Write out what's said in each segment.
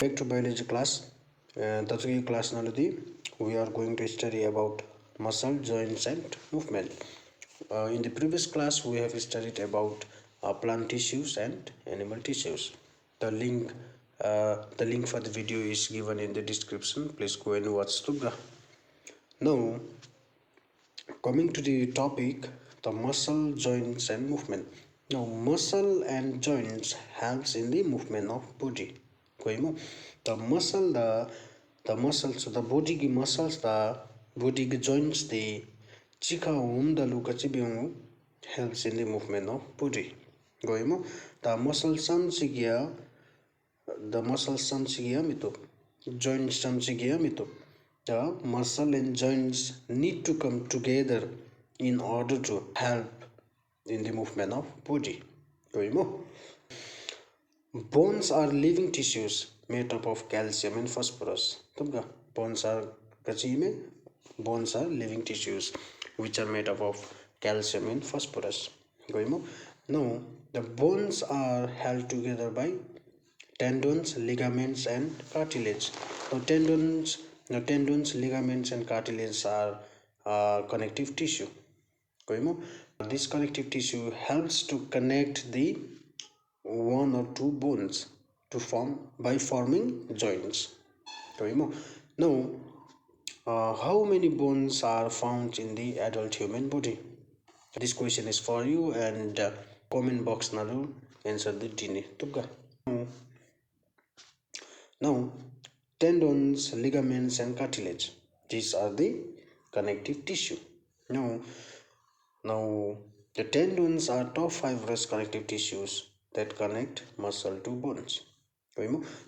Back to biology class. The class naladi we are going to study about muscle, joints, and movement. In the previous class, we have studied about plant tissues and animal tissues. The link for the video is given in the description. Please go and watch the. Now, coming to the topic, the muscle, joints, and movement. Now, muscle and joints helps in the movement of body. The muscle, the muscles, the body की muscles, the body की joints, the chika the luka chibiung helps in the movement of body. The muscle some chigia, the muscle some chigia mito, joints some chigia mito. The muscle and joints need to come together in order to help in the movement of body. Bones are living tissues made up of calcium and phosphorus. Bones are living tissues which are made up of calcium and phosphorus. Now the bones are held together by tendons, ligaments, and cartilage. Tendons, ligaments, and cartilage are connective tissue. This connective tissue helps to connect the one or two bones to form by forming joints. Now, how many bones are found in the adult human body? This question is for you, and comment box nalu answer the dini. Now, tendons, ligaments, and cartilage. These are the connective tissue. Now the tendons are top fibrous connective tissues that connect muscle to bones.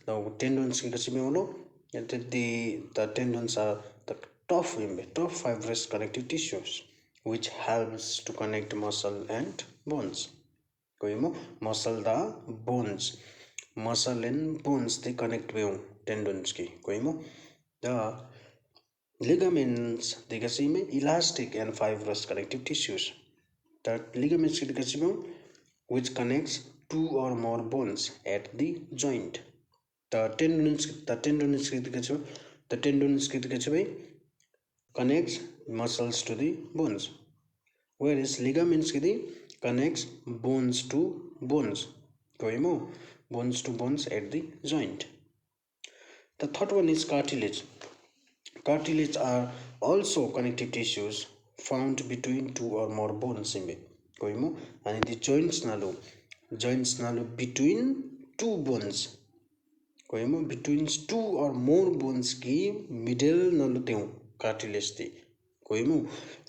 Now tendons the tendons are the top fibrous connective tissues which helps to connect muscle and bones. Muscle the bones, muscle and bones they connect with tendons की the ligaments they elastic and fibrous connective tissues. The ligaments which connects two or more bones at the joint. The tendons connects muscles to the bones, whereas ligaments connects bones to bones. Bones to bones at the joint. The third one is cartilage. Cartilage are also connective tissues found between two or more bones. And the joints nalu between two bones. Between two or more bones ki middle nalu teu cartilage the.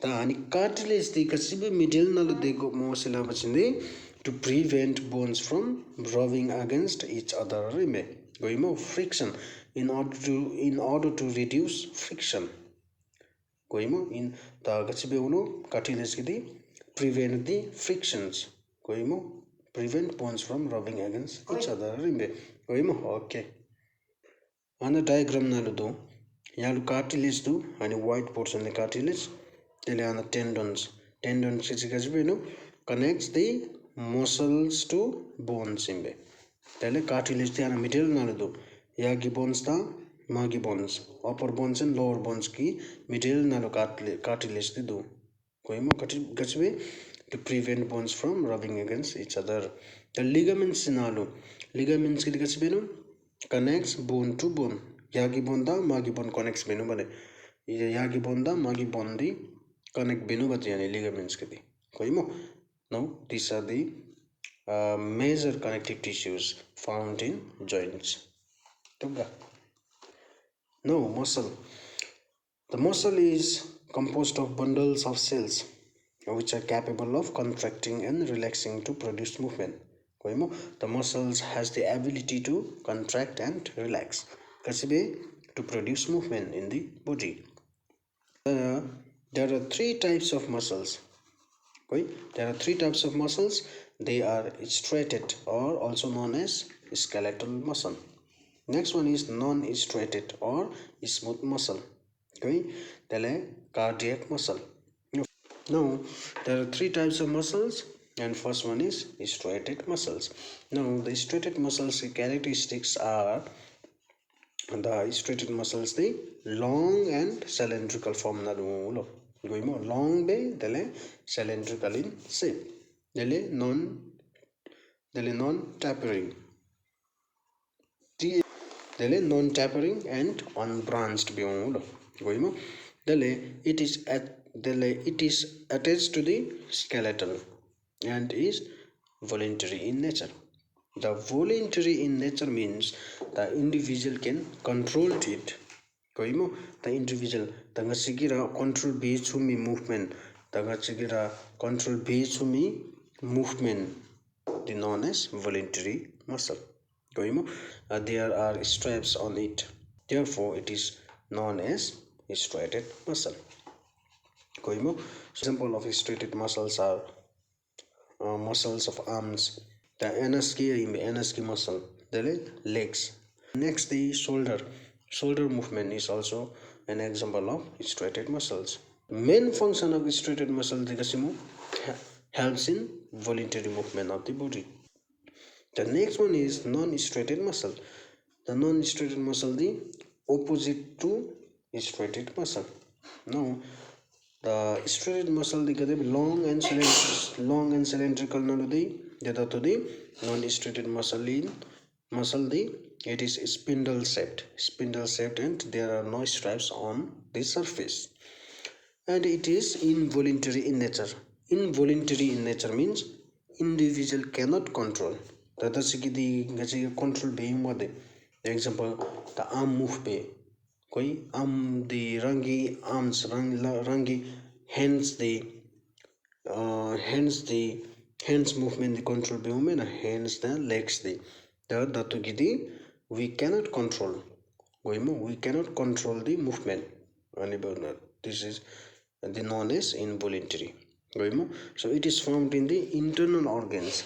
And cartilage the kasibe middle nalu dego mosila bachinde to prevent bones from rubbing against each other. Friction in order to reduce friction. In the cartilage prevent the frictions. Prevent bones from rubbing against each other. Okay. On the diagram naludo yalu cartilage do and white portion the cartilage tele on the tendons connects the muscles to bones imbe tele cartilage the middle naludo yagi bones the magi bones upper bones and lower bones ki middle nalu cartilage the do to prevent bones from rubbing against each other. The ligaments connects bone to bone. Yagi bone da magi bone connects benu bane. Yagi bone da magi bone di connect benu batiyani ligaments kiti. Now these are the major connective tissues found in joints. Now muscle. The muscle is composed of bundles of cells which are capable of contracting and relaxing to produce movement. The muscles has the ability to contract and relax to produce movement in the body. There are three types of muscles. They are striated or also known as skeletal muscle. Next one is non-striated or smooth muscle. Cardiac muscle. Now there are three types of muscles, and first one is striated muscles. Now the striated muscles characteristics are the striated muscles the long and cylindrical form na lo goimo long be dele cylindrical in shape dele non tapering dele non tapering and unbranched be lo goimo dele it is attached to the skeleton and is voluntary in nature. The voluntary in nature means the individual can control it. Koimo the individual tanga sigira control be chumi movement tanga sigira control be chumi movement the known as voluntary muscle. Koimo there are straps on it. Therefore it is known as striated muscle. Koimo example of striated muscles are muscles of arms, the NSK muscle, the legs. Next, the shoulder. Shoulder movement is also an example of striated muscles. Main function of striated muscle helps in voluntary movement of the body. The next one is non-striated muscle. The non-striated muscle, the opposite to striated muscle. Now, the striated muscle long and cylindrical to the non-striated muscle it is spindle shaped and there are no stripes on the surface, and it is involuntary in nature. Involuntary in nature means individual cannot control. The control being what the example the arm move be koi arm the rangi arms rangi hands the hands movement the control be women hands the legs the datu gidi we cannot control we cannot control the movement. This is the known as involuntary. So it is formed in the internal organs.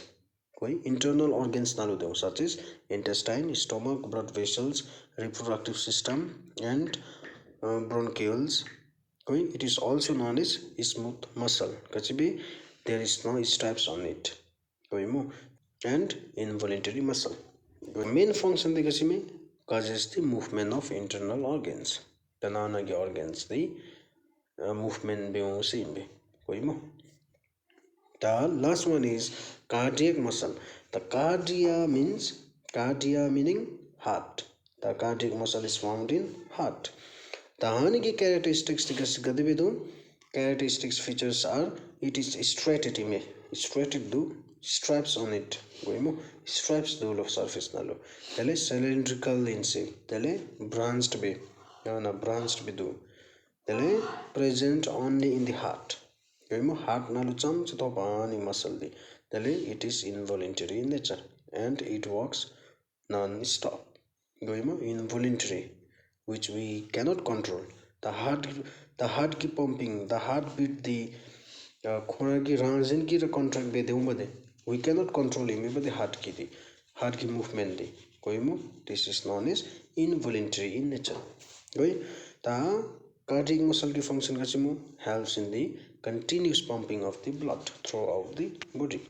Internal organs such as intestine, stomach, blood vessels, reproductive system, and bronchioles. It is also known as smooth muscle. There is no stripes on it. And involuntary muscle. The main function causes the movement of internal organs. The organs, the movement be. The last one is cardiac muscle. The cardia meaning heart. The cardiac muscle is found in heart. The hanigi characteristics features are it is straighted do straps on it. Straps do lo surface nalo. Tele cylindrical in shape. Tele branched be. Branched be do. Tele present only in the heart. Heart nalu chamchito pani muscle di. It is involuntary in nature and it works non-stop. Involuntary, which we cannot control. The heart keep pumping, the heartbeat the khoragi ranjin ki contract be de we cannot control him but the heart ki movement di. This is known as involuntary in nature. The cardiac muscle function helps in the continuous pumping of the blood throughout the body.